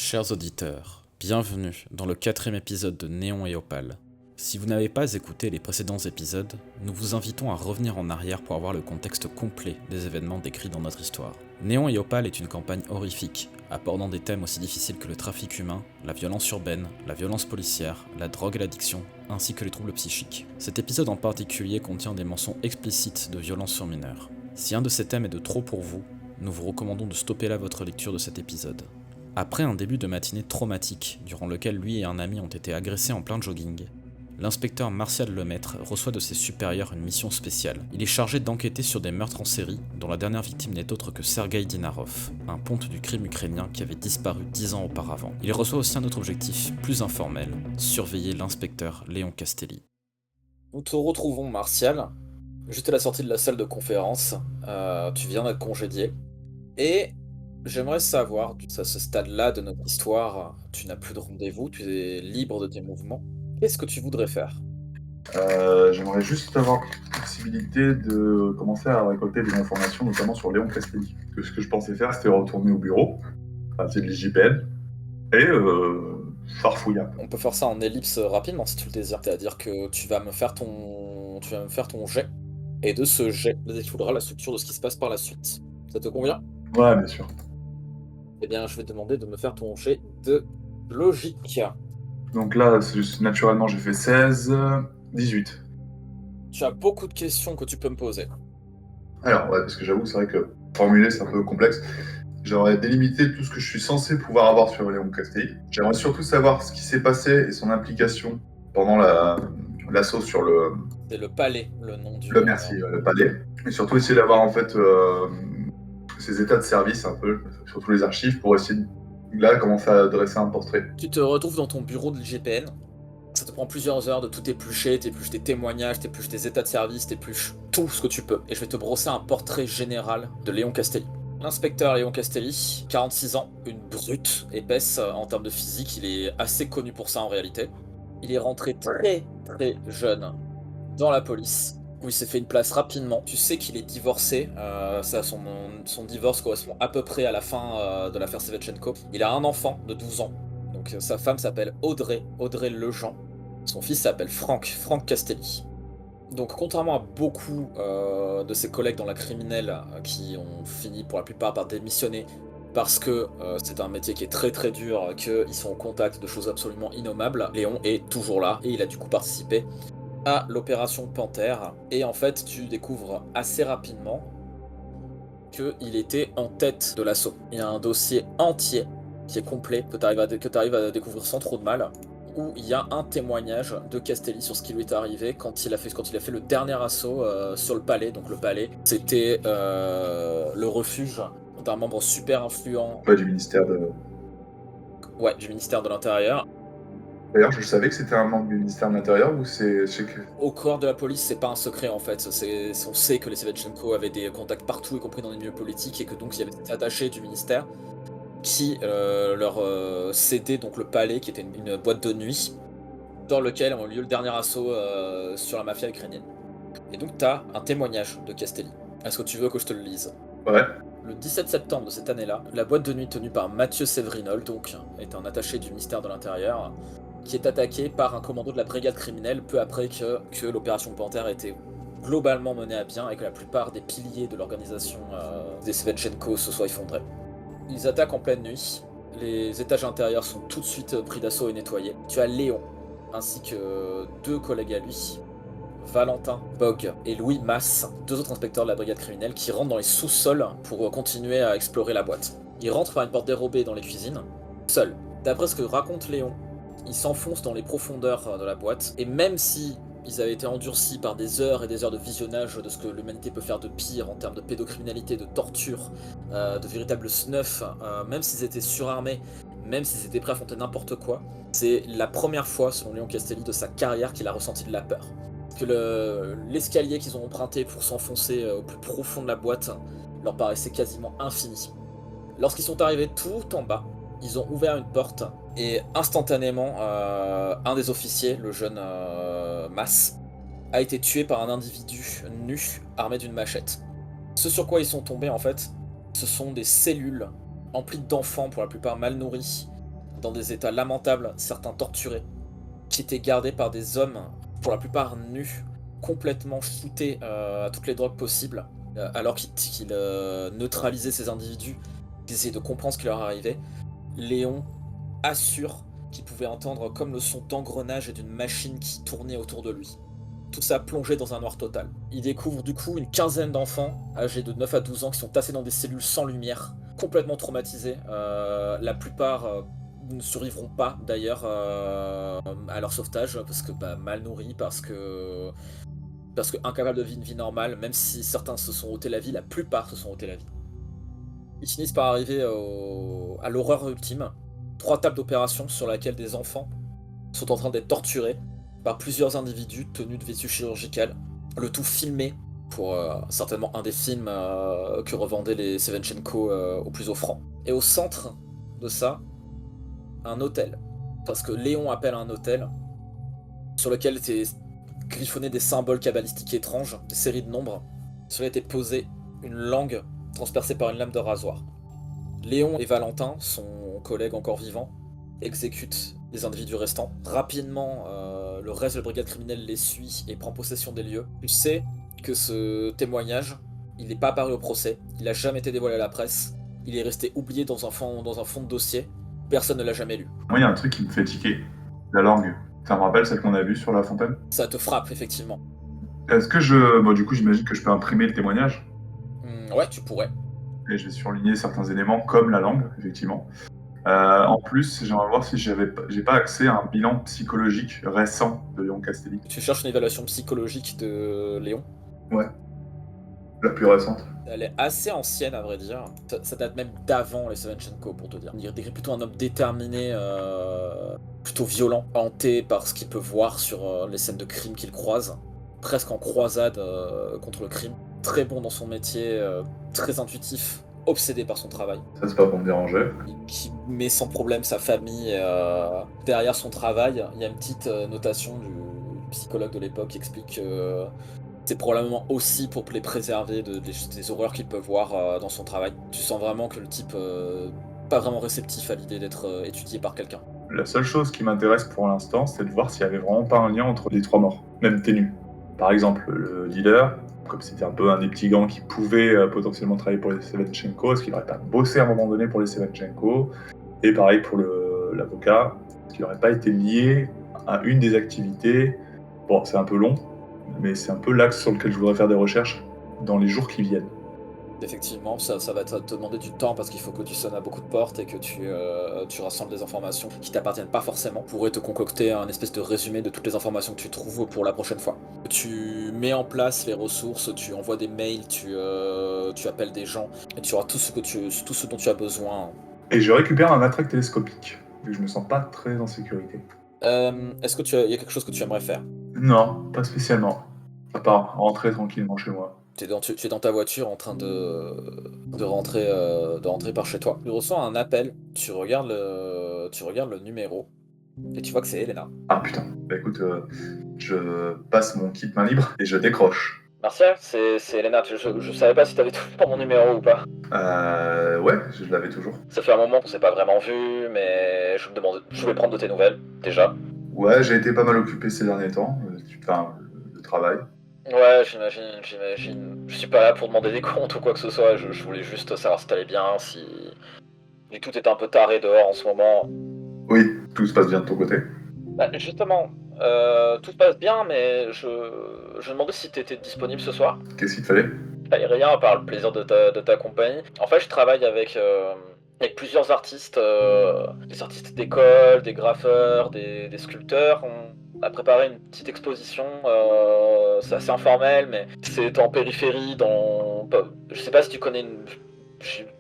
Chers auditeurs, bienvenue dans le 4e épisode de Néon et Opale. Si vous n'avez pas écouté les précédents épisodes, nous vous invitons à revenir en arrière pour avoir le contexte complet des événements décrits dans notre histoire. Néon et Opale est une campagne horrifique, abordant des thèmes aussi difficiles que le trafic humain, la violence urbaine, la violence policière, la drogue et l'addiction, ainsi que les troubles psychiques. Cet épisode en particulier contient des mentions explicites de violences sur mineurs. Si un de ces thèmes est de trop pour vous, nous vous recommandons de stopper là votre lecture de cet épisode. Après un début de matinée traumatique, durant lequel lui et un ami ont été agressés en plein jogging, l'inspecteur Martial Lemaître reçoit de ses supérieurs une mission spéciale. Il est chargé d'enquêter sur des meurtres en série, dont la dernière victime n'est autre que Sergueï Dinarov, un ponte du crime ukrainien qui avait disparu 10 ans auparavant. Il reçoit aussi un autre objectif, plus informel, surveiller l'inspecteur Léon Castelli. Nous te retrouvons, Martial, juste à la sortie de la salle de conférence. Tu viens d'être congédié. Et j'aimerais savoir, à ce stade-là de notre histoire, tu n'as plus de rendez-vous, tu es libre de tes mouvements. Qu'est-ce que tu voudrais faire? J'aimerais juste avoir la possibilité de commencer à récolter des informations, notamment sur Léon Castelli. Ce que je pensais faire, c'était retourner au bureau, passer de l'IGPN et farfouiller un peu. On peut faire ça en ellipse rapidement si tu le désires, c'est-à-dire que tu vas me faire ton jet, et de ce jet découlera la structure de ce qui se passe par la suite. Ça te convient? Ouais, bien sûr. Eh bien, je vais te demander de me faire ton jet de logique. Donc là, naturellement, j'ai fait 16, 18. Tu as beaucoup de questions que tu peux me poser. Alors, ouais, parce que j'avoue, c'est vrai que formuler, c'est un peu complexe. J'aurais délimité tout ce que je suis censé pouvoir avoir sur Léon Castelli. J'aimerais surtout savoir ce qui s'est passé et son implication pendant l'assaut sur le... C'est le palais, le nom du... le palais. Et surtout essayer d'avoir en fait ses états de service un peu, surtout les archives, pour essayer de là commencer à dresser un portrait. Tu te retrouves dans ton bureau de l'IGPN. Ça te prend plusieurs heures de tout éplucher, t'épluches tes témoignages, t'épluches tes états de service, t'épluches tout ce que tu peux. Et je vais te brosser un portrait général de Léon Castelli. L'inspecteur Léon Castelli, 46 ans, une brute épaisse en termes de physique, il est assez connu pour ça en réalité. Il est rentré très jeune dans la police, où il s'est fait une place rapidement. Tu sais qu'il est divorcé, son divorce correspond à peu près à la fin de l'affaire Sevchenko. Il a un enfant de 12 ans, donc sa femme s'appelle Audrey Lejean. Son fils s'appelle Franck Castelli. Donc contrairement à beaucoup de ses collègues dans la criminelle qui ont fini pour la plupart par démissionner parce que c'est un métier qui est très dur, qu'ils sont en contact de choses absolument innommables, Léon est toujours là et il a du coup participé à l'opération Panthère. Et en fait, tu découvres assez rapidement qu'il était en tête de l'assaut. Il y a un dossier entier qui est complet, que tu arrives à découvrir sans trop de mal, où il y a un témoignage de Castelli sur ce qui lui est arrivé quand il a fait le dernier assaut sur le palais. Donc le palais, c'était le refuge d'un membre super influent. Ouais, du ministère de... Ouais, du ministère de l'Intérieur. D'ailleurs, je savais que c'était un membre du ministère de l'Intérieur ou c'est... Au corps de la police, c'est pas un secret en fait. On sait que les Sevchenko avaient des contacts partout, y compris dans les milieux politiques, et que donc il y avait des attachés du ministère qui leur cédaient donc le palais, qui était une boîte de nuit, dans lequel ont eu lieu le dernier assaut sur la mafia ukrainienne. Et donc t'as un témoignage de Castelli. Est-ce que tu veux que je te le lise? Ouais. Le 17 septembre de cette année-là, la boîte de nuit tenue par Mathieu Séverinol, donc, est un attaché du ministère de l'Intérieur, qui est attaqué par un commando de la brigade criminelle peu après que l'opération Panthère était globalement menée à bien et que la plupart des piliers de l'organisation des Sevchenko se soient effondrés. Ils attaquent en pleine nuit, les étages intérieurs sont tout de suite pris d'assaut et nettoyés. Tu as Léon, ainsi que deux collègues à lui, Valentin Bog et Louis Masse, deux autres inspecteurs de la brigade criminelle, qui rentrent dans les sous-sols pour continuer à explorer la boîte. Ils rentrent par une porte dérobée dans les cuisines, seuls. D'après ce que raconte Léon, ils s'enfoncent dans les profondeurs de la boîte, et même si ils avaient été endurcis par des heures et des heures de visionnage de ce que l'humanité peut faire de pire en termes de pédocriminalité, de torture, de véritables snuff, même s'ils étaient surarmés, même s'ils étaient prêts à affronter n'importe quoi, c'est la première fois, selon Léon Castelli, de sa carrière qu'il a ressenti de la peur. Que l'escalier qu'ils ont emprunté pour s'enfoncer au plus profond de la boîte leur paraissait quasiment infini. Lorsqu'ils sont arrivés tout en bas, ils ont ouvert une porte et instantanément, un des officiers, le jeune Mass, a été tué par un individu nu armé d'une machette. Ce sur quoi ils sont tombés en fait, ce sont des cellules emplies d'enfants pour la plupart mal nourris, dans des états lamentables, certains torturés, qui étaient gardés par des hommes, pour la plupart nus, complètement shootés à toutes les drogues possibles, alors qu'ils neutralisaient ces individus, qu'ils essayaient de comprendre ce qui leur arrivait. Léon assure qu'il pouvait entendre comme le son d'engrenage et d'une machine qui tournait autour de lui. Tout ça plongé dans un noir total. Il découvre du coup une quinzaine d'enfants âgés de 9 à 12 ans qui sont tassés dans des cellules sans lumière, complètement traumatisés. La plupart ne survivront pas d'ailleurs à leur sauvetage parce que mal nourris, parce que incapables de vivre une vie normale, même si certains se sont ôtés la vie, la plupart se sont ôtés la vie. Ils finissent par arriver à l'horreur ultime. 3 tables d'opération sur laquelle des enfants sont en train d'être torturés par plusieurs individus tenus de vêtus chirurgicales, le tout filmé pour certainement un des films que revendaient les Sevenchenko au plus offrant. Et au centre de ça, un hôtel. Parce que Léon appelle un hôtel sur lequel étaient griffonnés des symboles cabalistiques étranges, des séries de nombres, sur lesquels était posée une langue transpercée par une lame de rasoir. Léon et Valentin, son collègue encore vivant, exécutent les individus restants. Rapidement, le reste de la brigade criminelle les suit et prend possession des lieux. Tu sais que ce témoignage, il n'est pas apparu au procès, il n'a jamais été dévoilé à la presse, il est resté oublié dans un fond de dossier, personne ne l'a jamais lu. Moi, il y a un truc qui me fait tiquer, la langue. Ça me rappelle celle qu'on a vue sur la fontaine. Ça te frappe, effectivement. Est-ce que Bon, du coup, j'imagine que je peux imprimer le témoignage. Ouais, tu pourrais. Et je vais surligner certains éléments, comme la langue, effectivement. En plus, j'aimerais voir si j'ai pas accès à un bilan psychologique récent de Léon Castelli. Tu cherches une évaluation psychologique de Léon? Ouais. La plus récente. Elle est assez ancienne, à vrai dire. Ça date même d'avant les Sevenchenko, pour te dire. Il décrit plutôt un homme déterminé, plutôt violent, hanté par ce qu'il peut voir sur les scènes de crime qu'il croise. Presque en croisade contre le crime. Très bon dans son métier, très intuitif, obsédé par son travail. Ça, c'est pas pour me déranger. Qui met sans problème sa famille derrière son travail. Il y a une petite notation du psychologue de l'époque qui explique que c'est probablement aussi pour les préserver des horreurs qu'ils peuvent voir dans son travail. Tu sens vraiment que le type pas vraiment réceptif à l'idée d'être étudié par quelqu'un. La seule chose qui m'intéresse pour l'instant, c'est de voir s'il y avait vraiment pas un lien entre les 3 morts, même ténus. Par exemple, le dealer, comme c'était un peu un des petits gants qui pouvait potentiellement travailler pour les Sevenchenko, est-ce qu'il n'aurait pas bossé à un moment donné pour les Sevenchenko? Et pareil pour l'avocat, est-ce qu'il n'aurait pas été lié à une des activités? Bon, c'est un peu long, mais c'est un peu l'axe sur lequel je voudrais faire des recherches dans les jours qui viennent. Effectivement, ça va te demander du temps parce qu'il faut que tu sonnes à beaucoup de portes et que tu rassembles des informations qui t'appartiennent pas forcément. Pour te concocter un espèce de résumé de toutes les informations que tu trouves pour la prochaine fois. Tu mets en place les ressources, tu envoies des mails, tu appelles des gens et tu auras tout ce dont tu as besoin. Et je récupère un matraque télescopique, vu que je me sens pas très en sécurité. Est-ce que il y a quelque chose que tu aimerais faire? Non, pas spécialement. À part rentrer tranquillement chez moi. Tu es dans ta voiture en train de rentrer par chez toi. Tu reçois un appel, tu regardes le numéro et tu vois que c'est Elena. Ah putain, bah écoute, je passe mon kit main libre et je décroche. Martial, c'est Elena, je savais pas si t'avais toujours mon numéro ou pas. Ouais, je l'avais toujours. Ça fait un moment qu'on s'est pas vraiment vu, mais je voulais prendre de tes nouvelles, déjà. Ouais, j'ai été pas mal occupé ces derniers temps, enfin, le travail. Ouais, j'imagine. Je suis pas là pour demander des comptes ou quoi que ce soit, je voulais juste savoir si t'allais bien, si tout est un peu taré dehors en ce moment. Oui, tout se passe bien de ton côté. Bah, justement, tout se passe bien, mais je me demandais si t'étais disponible ce soir. Qu'est-ce qu'il te fallait? Rien à part le plaisir de ta compagnie. En fait, je travaille avec plusieurs artistes, des artistes d'école, des graffeurs, des sculpteurs. On a préparé une petite exposition, c'est assez informel, mais c'est en périphérie, je sais pas si tu connais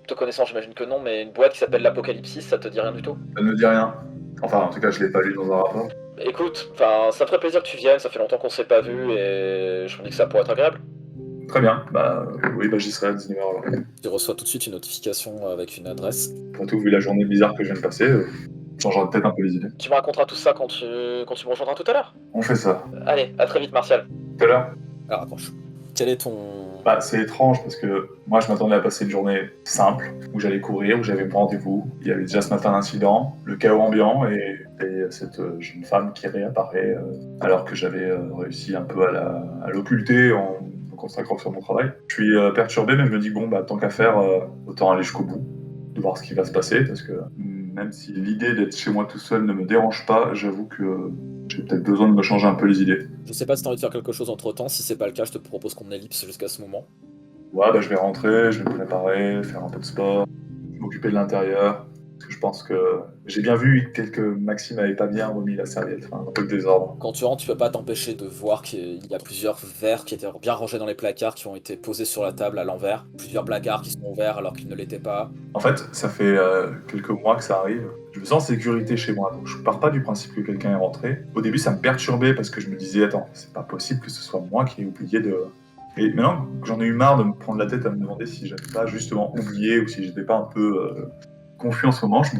te connaissant, j'imagine que non, mais une boîte qui s'appelle l'Apocalypsis, ça te dit rien du tout? Ça ne me dit rien. Enfin, en tout cas, je l'ai pas lu dans un rapport. Écoute, ça me ferait plaisir que tu viennes, ça fait longtemps qu'on s'est pas vu et je me dis que ça pourrait être agréable. Très bien, oui, j'y serai à 19h alors. Tu reçois tout de suite une notification avec une adresse. Pour tout, vu la journée bizarre que je viens de passer, changerai peut-être un peu les idées. Tu me raconteras tout ça quand tu me rejoindras tout à l'heure. On fait ça. Allez, à très vite, Martial. Tout à l'heure. Alors, raccroche. Quel est ton... Bah, c'est étrange parce que moi je m'attendais à passer une journée simple où j'allais courir, où j'avais mon rendez-vous. Il y avait déjà ce matin un incident, le chaos ambiant et cette jeune femme qui réapparaît alors que j'avais réussi un peu à l'occulter en me consacrant sur mon travail. Je suis perturbé, mais je me dis bon, bah, tant qu'à faire, autant aller jusqu'au bout, de voir ce qui va se passer parce que même si l'idée d'être chez moi tout seul ne me dérange pas, j'avoue que j'ai peut-être besoin de me changer un peu les idées. Je sais pas si t'as envie de faire quelque chose entre temps, si c'est pas le cas, je te propose qu'on ellipse jusqu'à ce moment. Ouais, bah, je vais rentrer, je vais me préparer, faire un peu de sport, m'occuper de l'intérieur. Parce que je pense que j'ai bien vu que Maxime avait pas bien remis la serviette, enfin, un peu de désordre. Quand tu rentres, tu peux pas t'empêcher de voir qu'il y a plusieurs verres qui étaient bien rangés dans les placards, qui ont été posés sur la table à l'envers. Plusieurs placards qui sont ouverts alors qu'ils ne l'étaient pas. En fait, ça fait quelques mois que ça arrive. Je me sens en sécurité chez moi, donc je pars pas du principe que quelqu'un est rentré. Au début, ça me perturbait parce que je me disais, attends, c'est pas possible que ce soit moi qui ai oublié de. Et maintenant, j'en ai eu marre de me prendre la tête à me demander si j'avais pas justement oublié ou si j'étais pas un peu confus en ce moment. Je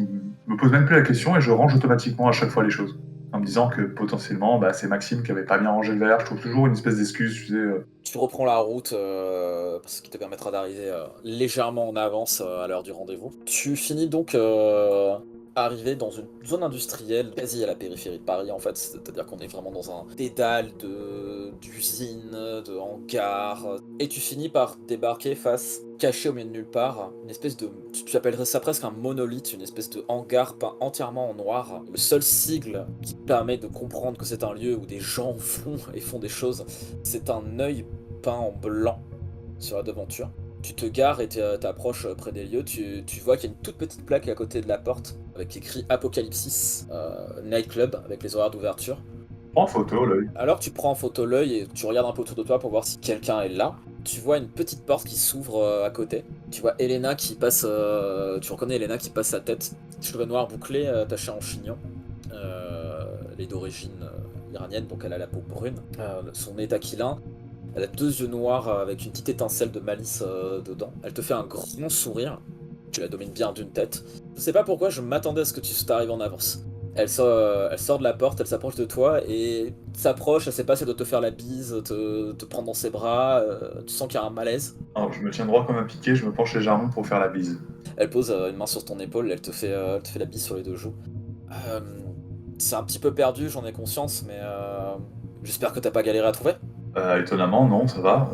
me pose même plus la question et je range automatiquement à chaque fois les choses. En me disant que potentiellement, bah, c'est Maxime qui avait pas bien rangé le verre. Je trouve toujours une espèce d'excuse, tu sais. Tu reprends la route, ce qui te permettra d'arriver légèrement en avance à l'heure du rendez-vous. Tu finis donc arrivé dans une zone industrielle quasi à la périphérie de Paris en fait, c'est-à-dire qu'on est vraiment dans un dédale d'usines, de hangars, et tu finis par débarquer face, caché au milieu de nulle part, une espèce de, tu appellerais ça presque un monolithe, une espèce de hangar peint entièrement en noir. Le seul sigle qui te permet de comprendre que c'est un lieu où des gens font des choses, c'est un œil peint en blanc sur la devanture. Tu te gares et t'approches près des lieux, tu vois qu'il y a une toute petite plaque à côté de la porte avec écrit Apocalypsis Nightclub avec les horaires d'ouverture. Prends en photo l'œil. Alors tu prends en photo l'œil et tu regardes un peu autour de toi pour voir si quelqu'un est là. Tu vois une petite porte qui s'ouvre à côté. Tu vois Elena qui passe, tu reconnais Elena qui passe sa tête, cheveux noirs bouclés, attachés en chignon. Elle est d'origine iranienne, donc elle a la peau brune. Son nez est aquilin. Elle a deux yeux noirs avec une petite étincelle de malice dedans. Elle te fait un grand sourire. Tu la domines bien d'une tête. Je sais pas pourquoi je m'attendais à ce que tu t'arrives en avance. Elle sort de la porte, elle s'approche de toi et s'approche, elle sait pas si elle doit te faire la bise, te prendre dans ses bras, tu sens qu'il y a un malaise. Alors, je me tiens droit comme un piqué, je me penche légèrement pour faire la bise. Elle pose une main sur ton épaule, elle te fait la bise sur les deux joues. C'est un petit peu perdu, j'en ai conscience, mais j'espère que t'as pas galéré à trouver. Étonnamment, non, ça va.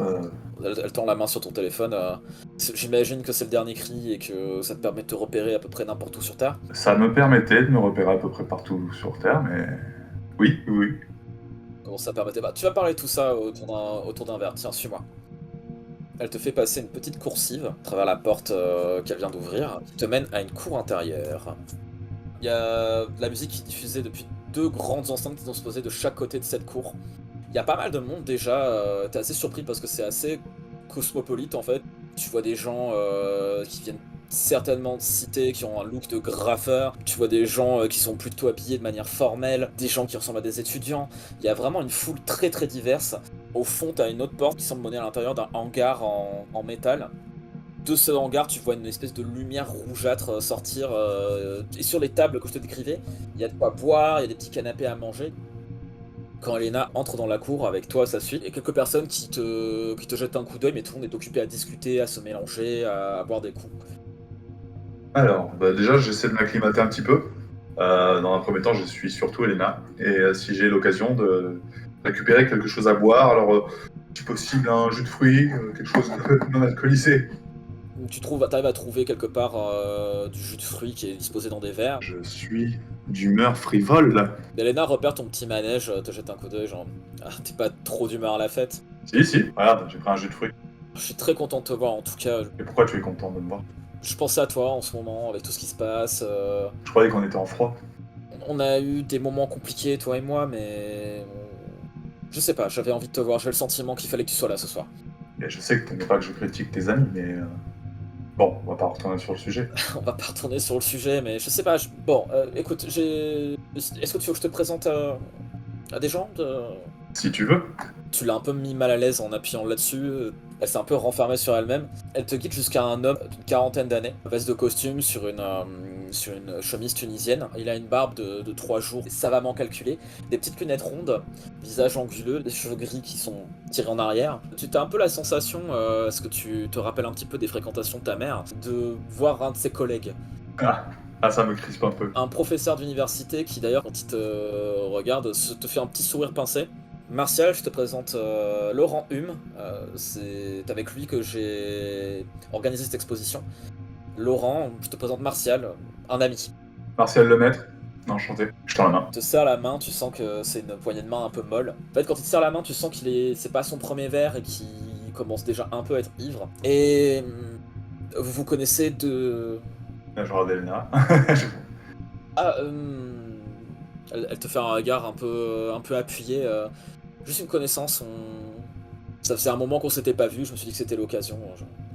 Elle tend la main sur ton téléphone. J'imagine que c'est le dernier cri et que ça te permet de te repérer à peu près n'importe où sur Terre. Ça me permettait de me repérer à peu près partout sur Terre, mais oui, oui. Comment ça permettait? Bah, tu vas parler de tout ça autour d'un verre. Tiens, suis-moi. Elle te fait passer une petite coursive à travers la porte qu'elle vient d'ouvrir, qui te mène à une cour intérieure. Il y a de la musique qui est diffusée depuis deux grandes enceintes qui sont posées de chaque côté de cette cour. Il y a pas mal de monde déjà, t'es assez surpris parce que c'est assez cosmopolite en fait. Tu vois des gens qui viennent certainement de cité, qui ont un look de graffeur. Tu vois des gens qui sont plutôt habillés de manière formelle, des gens qui ressemblent à des étudiants. Il y a vraiment une foule très très diverse. Au fond, t'as une autre porte qui semble mener à l'intérieur d'un hangar en métal. De ce hangar, tu vois une espèce de lumière rougeâtre sortir. Et sur les tables que je te décrivais, il y a de quoi boire, il y a des petits canapés à manger. Quand Elena entre dans la cour avec toi à sa suite, il y a quelques personnes qui te jettent un coup d'œil, mais tout le monde est occupé à discuter, à se mélanger, à boire des coups. Alors, bah déjà, j'essaie de m'acclimater un petit peu. Dans un premier temps, je suis surtout Elena. Et si j'ai l'occasion de récupérer quelque chose à boire, alors, si possible, un jus de fruits, quelque chose de non alcoolisé. T'arrives à trouver quelque part du jus de fruits qui est disposé dans des verres. Je suis d'humeur frivole. Elena repère ton petit manège, te jette un coup d'œil, genre ah, t'es pas trop d'humeur à la fête. Si, regarde, j'ai pris un jus de fruits. Je suis très content de te voir en tout cas. Et pourquoi tu es content de me voir? Je pensais à toi en ce moment avec tout ce qui se passe. Je croyais qu'on était en froid. On a eu des moments compliqués toi et moi, mais je sais pas, j'avais envie de te voir, j'avais le sentiment qu'il fallait que tu sois là ce soir. Et je sais que t'aimais pas que je critique tes amis, mais bon, on va pas retourner sur le sujet. On va pas retourner sur le sujet, mais je sais pas. Bon, écoute, est-ce que tu veux que je te présente à des gens Si tu veux. Tu l'as un peu mis mal à l'aise en appuyant là-dessus. Elle s'est un peu renfermée sur elle-même. Elle te guide jusqu'à un homme d'une quarantaine d'années, veste de costume sur une chemise tunisienne. Il a une barbe de 3 jours, savamment calculée, des petites lunettes rondes, visage anguleux, des cheveux gris qui sont tirés en arrière. Tu as un peu la sensation, est-ce que tu te rappelles un petit peu des fréquentations de ta mère, de voir un de ses collègues. Ah, ah, ça me crispe un peu. Un professeur d'université qui d'ailleurs quand il te regarde te fait un petit sourire pincé. Martial, je te présente Laurent Hume. C'est avec lui que j'ai organisé cette exposition. Laurent, je te présente Martial, un ami. Martial Lemaître, enchanté. Je tends la main. Il te serre la main, tu sens que c'est une poignée de main un peu molle. En fait, quand il te serre la main, tu sens c'est pas son premier verre et qu'il commence déjà un peu à être ivre. Et vous vous connaissez de... Là, je regarde Elena. Ah, elle te fait un regard un peu appuyé. Juste une connaissance. Ça faisait un moment qu'on s'était pas vu. Je me suis dit que c'était l'occasion.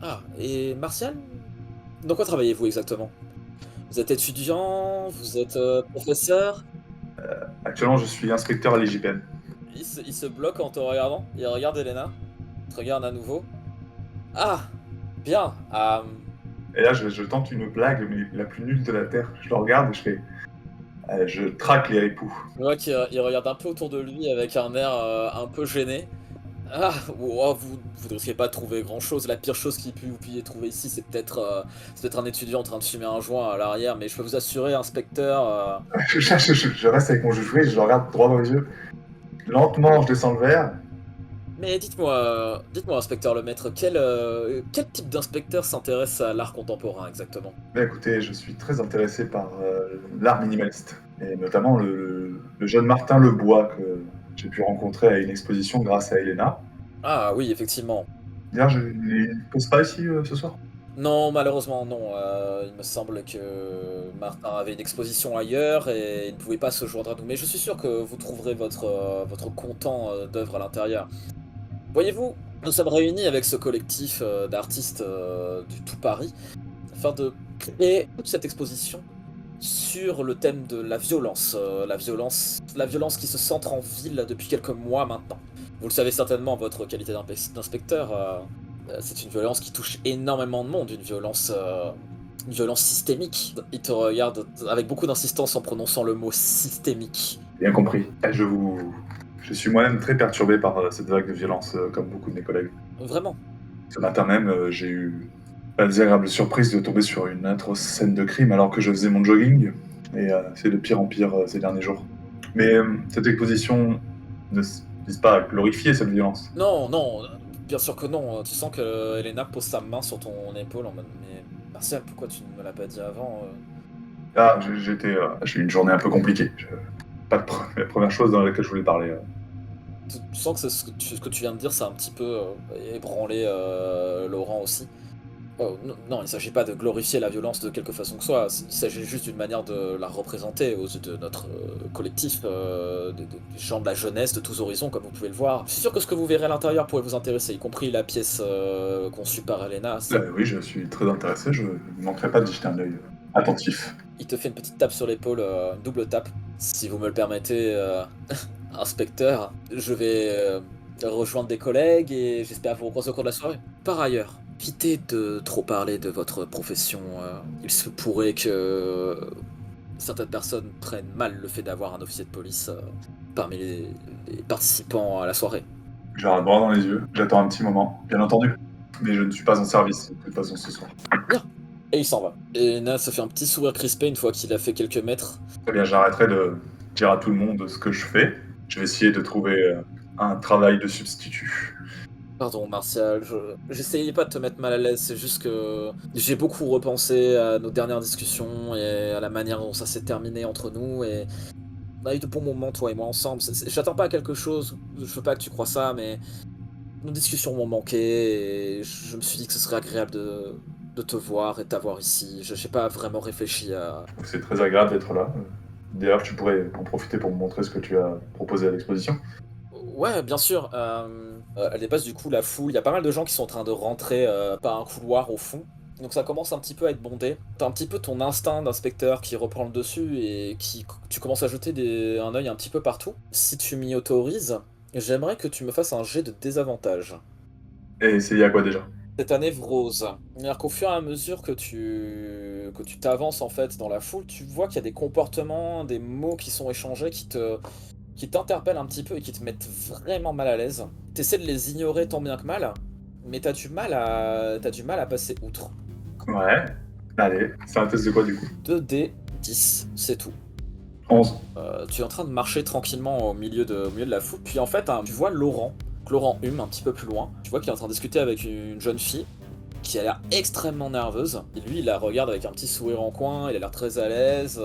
Ah, et Martial? Dans quoi travaillez-vous exactement? Vous êtes étudiant? Vous êtes professeur? Actuellement, je suis inspecteur à l'IGPN. Il se bloque en te regardant. Il regarde Elena. Il te regarde à nouveau. Ah, bien. Et là, je tente une blague, mais la plus nulle de la Terre. Je le regarde et je fais... je traque les ripoux. Je vois qu'il regarde un peu autour de lui avec un air un peu gêné. Ah, wow, vous ne risquez pas de trouver grand-chose. La pire chose vous puissiez trouver ici, c'est peut-être un étudiant en train de fumer un joint à l'arrière, mais je peux vous assurer, inspecteur... Je reste avec mon jouet, je le regarde droit dans les yeux. Lentement, je descends le verre. Mais dites-moi, inspecteur Lemaître, quel type d'inspecteur s'intéresse à l'art contemporain exactement? Mais écoutez, je suis très intéressé par l'art minimaliste. Et notamment le jeune Martin Lebois que j'ai pu rencontrer à une exposition grâce à Elena. Ah oui, effectivement. D'ailleurs, il ne pose pas ici ce soir? Non, malheureusement, non. Il me semble que Martin avait une exposition ailleurs et il ne pouvait pas se joindre à nous. Mais je suis sûr que vous trouverez votre content d'œuvre à l'intérieur. Voyez-vous, nous sommes réunis avec ce collectif d'artistes du tout Paris afin de créer toute cette exposition sur le thème de la violence qui se centre en ville depuis quelques mois maintenant. Vous le savez certainement en votre qualité d'inspecteur, c'est une violence qui touche énormément de monde, une violence systémique. Il te regarde avec beaucoup d'insistance en prononçant le mot systémique. Bien compris. Je suis moi-même très perturbé par cette vague de violence, comme beaucoup de mes collègues. Vraiment. Ce matin même, j'ai eu la désagréable surprise de tomber sur une atroce scène de crime alors que je faisais mon jogging. Et c'est de pire en pire ces derniers jours. Mais cette exposition ne vise pas à glorifier cette violence. Non, non, bien sûr que non. Tu sens que Elena pose sa main sur ton épaule en mode mais Martial, pourquoi tu ne me l'as pas dit avant Ah, j'ai eu une journée un peu compliquée. Pas la première chose dans laquelle je voulais parler. Tu sens que ce que tu viens de dire, c'est un petit peu ébranlé Laurent aussi. Oh, non, il ne s'agit pas de glorifier la violence de quelque façon que soit, il s'agit juste d'une manière de la représenter aux yeux de notre collectif, des gens de la jeunesse de tous horizons, comme vous pouvez le voir. Je suis sûr que ce que vous verrez à l'intérieur pourrait vous intéresser, y compris la pièce conçue par Elena. Oui, je suis très intéressé, je ne manquerai pas d'y jeter un œil attentif. Il te fait une petite tape sur l'épaule, une double tape. Si vous me le permettez, inspecteur, je vais rejoindre des collègues et j'espère vous recroiser au cours de la soirée. Par ailleurs, évitez de trop parler de votre profession. Il se pourrait que certaines personnes prennent mal le fait d'avoir un officier de police parmi les participants à la soirée. Je regarde droit dans les yeux, j'attends un petit moment, bien entendu. Mais je ne suis pas en service, de toute façon, ce soir. Bien. Et il s'en va. Et Na se fait un petit sourire crispé une fois qu'il a fait quelques mètres. Très bien, j'arrêterai de dire à tout le monde ce que je fais. Je vais essayer de trouver un travail de substitut. Pardon, Martial, j'essayais pas de te mettre mal à l'aise, c'est juste que j'ai beaucoup repensé à nos dernières discussions et à la manière dont ça s'est terminé entre nous et on a eu de bons moments, toi et moi, ensemble. J'attends pas à quelque chose, je veux pas que tu crois ça, mais nos discussions m'ont manqué et je me suis dit que ce serait agréable de te voir et de t'avoir ici. J'ai pas vraiment réfléchi à... C'est très agréable d'être là. D'ailleurs, tu pourrais en profiter pour me montrer ce que tu as proposé à l'exposition. Ouais, bien sûr. Elle dépasse du coup la foule. Il y a pas mal de gens qui sont en train de rentrer par un couloir au fond. Donc ça commence un petit peu à être bondé. T'as un petit peu ton instinct d'inspecteur qui reprend le dessus et tu commences à jeter un œil un petit peu partout. Si tu m'y autorises, j'aimerais que tu me fasses un jet de désavantage. Et c'est il y a quoi déjà? Cette année rose. C'est-à-dire qu'au fur et à mesure que tu t'avances en fait dans la foule, tu vois qu'il y a des comportements, des mots qui sont échangés qui t'interpellent un petit peu et qui te mettent vraiment mal à l'aise. T'essaies de les ignorer tant bien que mal, mais t'as du mal à passer outre. Ouais. Allez, c'est un test de quoi du coup? 2D10, c'est tout. 11. Tu es en train de marcher tranquillement au milieu de la foule, puis en fait, hein, tu vois Laurent Hume, un petit peu plus loin. Tu vois qu'il est en train de discuter avec une jeune fille qui a l'air extrêmement nerveuse. Et lui, il la regarde avec un petit sourire en coin, il a l'air très à l'aise.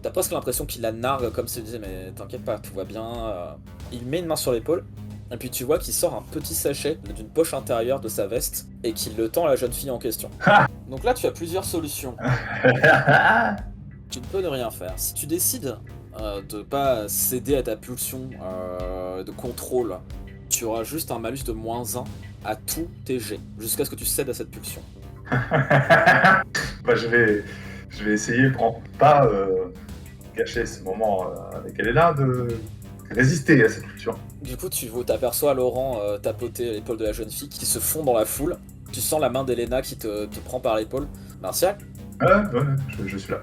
T'as presque l'impression qu'il la nargue comme s'il disait mais t'inquiète pas, tout va bien. Il met une main sur l'épaule, et puis tu vois qu'il sort un petit sachet d'une poche intérieure de sa veste et qu'il le tend à la jeune fille en question. Donc là, tu as plusieurs solutions. Tu ne peux ne rien faire. Si tu décides de pas céder à ta pulsion de contrôle, tu auras juste un malus de -1 à tous tes jets, jusqu'à ce que tu cèdes à cette pulsion. Bah, je vais essayer pour pas gâcher ce moment avec Elena de résister à cette culture. Du coup, t'aperçois Laurent tapoter l'épaule de la jeune fille qui se fond dans la foule. Tu sens la main d'Elena qui te prend par l'épaule. Martial, Ouais, je suis là.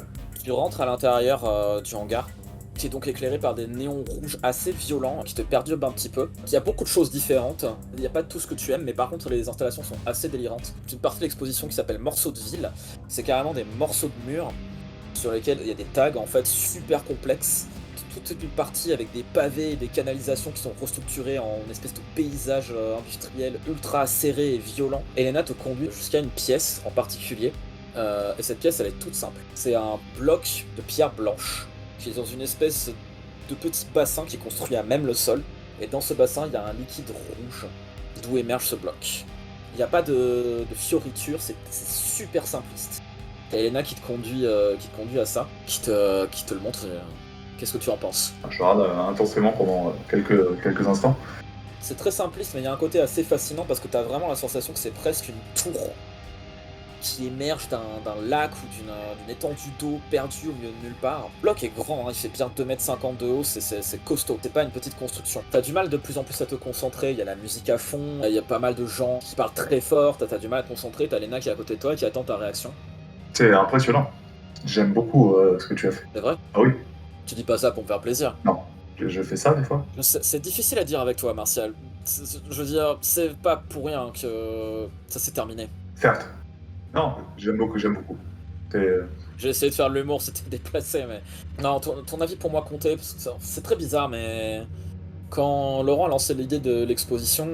tu rentres à l'intérieur du hangar, qui est donc éclairé par des néons rouges assez violents, qui te perturbent un petit peu. Il y a beaucoup de choses différentes, il n'y a pas tout ce que tu aimes, mais par contre les installations sont assez délirantes. Une partie de l'exposition qui s'appelle Morceaux de ville, c'est carrément des morceaux de murs sur lesquels il y a des tags en fait super complexes. Toute une partie avec des pavés et des canalisations qui sont restructurées en une espèce de paysage industriel ultra serré et violent. Elena te conduit jusqu'à une pièce en particulier, et cette pièce elle est toute simple. C'est un bloc de pierre blanche qui est dans une espèce de petit bassin qui est construit à même le sol, et dans ce bassin il y a un liquide rouge d'où émerge ce bloc. Il n'y a pas de fioriture, c'est super simpliste. Et Elena qui te conduit à ça, qui te le montre. Qu'est-ce que tu en penses? Je regarde intensément pendant quelques instants. C'est très simpliste, mais il y a un côté assez fascinant parce que tu as vraiment la sensation que c'est presque une tour qui émerge d'un lac ou d'une étendue d'eau perdue au milieu de nulle part. Le bloc est grand, hein, il fait bien 2,50 m de haut, c'est costaud, c'est pas une petite construction. T'as du mal de plus en plus à te concentrer, il y a la musique à fond, il y a pas mal de gens qui parlent très fort, t'as du mal à te concentrer, t'as Lena qui est à côté de toi et qui attend ta réaction. C'est impressionnant. J'aime beaucoup ce que tu as fait. C'est vrai? Ah oui? Tu dis pas ça pour me faire plaisir. Non. Je fais ça des fois. C'est difficile à dire avec toi, Martial. Je veux dire, c'est pas pour rien que ça s'est terminé. Certes. Non, j'aime beaucoup. J'ai essayé de faire de l'humour, c'était déplacé, mais... Non, ton avis pour moi comptait, parce que c'est très bizarre, mais... Quand Laurent a lancé l'idée de l'exposition,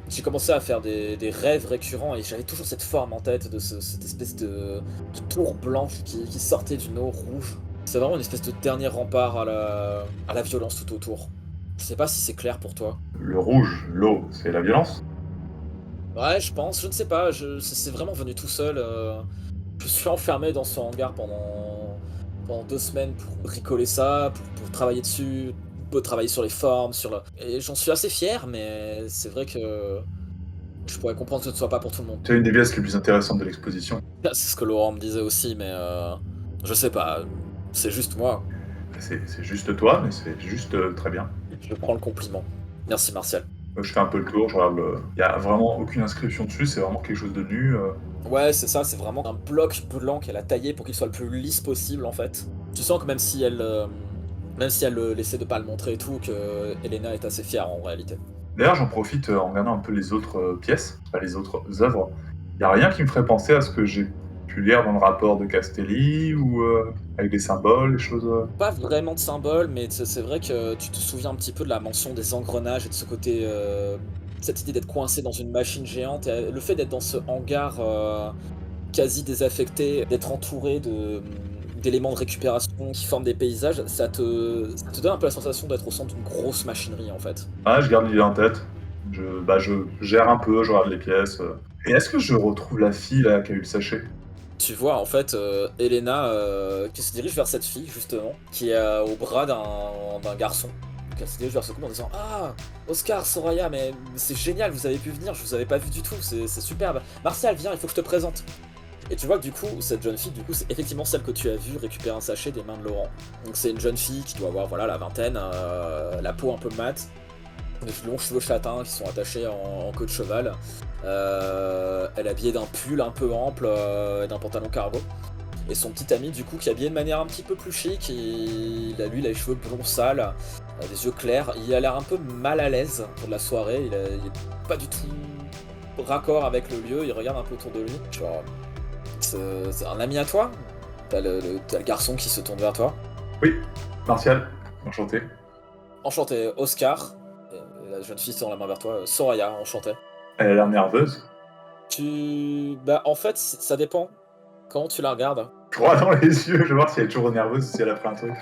j'ai commencé à faire des rêves récurrents, et j'avais toujours cette forme en tête de cette espèce de tour blanche qui sortait d'une eau rouge. C'est vraiment une espèce de dernier rempart à la violence tout autour. Je sais pas si c'est clair pour toi. Le rouge, l'eau, c'est la violence. Ouais, je pense, je ne sais pas, c'est vraiment venu tout seul. Je suis enfermé dans ce hangar pendant 2 semaines pour bricoler ça, pour travailler dessus, pour travailler sur les formes, Et j'en suis assez fier, mais c'est vrai que je pourrais comprendre que ce ne soit pas pour tout le monde. C'est une des pièces les plus intéressantes de l'exposition. C'est ce que Laurent me disait aussi, mais je sais pas, c'est juste moi. C'est juste toi, mais c'est juste très bien. Je prends le compliment. Merci Martial. Je fais un peu le tour, je regarde le... Il y a vraiment aucune inscription dessus, c'est vraiment quelque chose de nu. Ouais, c'est ça, c'est vraiment un bloc blanc qu'elle a taillé pour qu'il soit le plus lisse possible en fait. Tu sens que même si elle essaie de pas le montrer et tout, que Elena est assez fière en réalité. D'ailleurs, j'en profite en regardant un peu les autres pièces, enfin les autres œuvres. Il n'y a rien qui me ferait penser à ce que j'ai pu lire dans le rapport de Castelli ou avec des symboles, des choses. Pas vraiment de symbole, mais c'est vrai que tu te souviens un petit peu de la mention des engrenages et de ce côté, cette idée d'être coincé dans une machine géante, et le fait d'être dans ce hangar quasi désaffecté, d'être entouré d'éléments de récupération qui forment des paysages, ça te donne un peu la sensation d'être au centre d'une grosse machinerie en fait. Ah, je garde l'idée en tête. Je gère un peu, je regarde les pièces. Et est-ce que je retrouve la fille là qui a eu le sachet? Tu vois en fait Elena qui se dirige vers cette fille justement, qui est au bras d'un garçon. Donc elle se dirige vers ce couple en disant ah Oscar, Soraya, mais c'est génial, vous avez pu venir, je vous avais pas vu du tout, c'est superbe. Martial, viens, il faut que je te présente. Et tu vois que du coup, cette jeune fille, c'est effectivement celle que tu as vue récupérer un sachet des mains de Laurent. Donc c'est une jeune fille qui doit avoir voilà la vingtaine, la peau un peu mate, de longs cheveux châtains qui sont attachés en queue de cheval. Elle est habillée d'un pull un peu ample et d'un pantalon cargo. Et son petit ami, du coup, qui est habillé de manière un petit peu plus chic, il a les cheveux blonds sales, des yeux clairs. Il a l'air un peu mal à l'aise pour de la soirée. Il est pas du tout raccord avec le lieu. Il regarde un peu autour de lui. Genre, c'est un ami à toi? T'as le garçon qui se tourne vers toi. Oui, Martial, enchanté. Enchanté, Oscar. Et la jeune fille se tourne la main vers toi. Soraya, enchanté. Elle a l'air nerveuse. Bah, en fait, ça dépend. Comment tu la regardes? Droit dans les yeux, je vais voir si elle est toujours nerveuse ou si elle a fait un truc.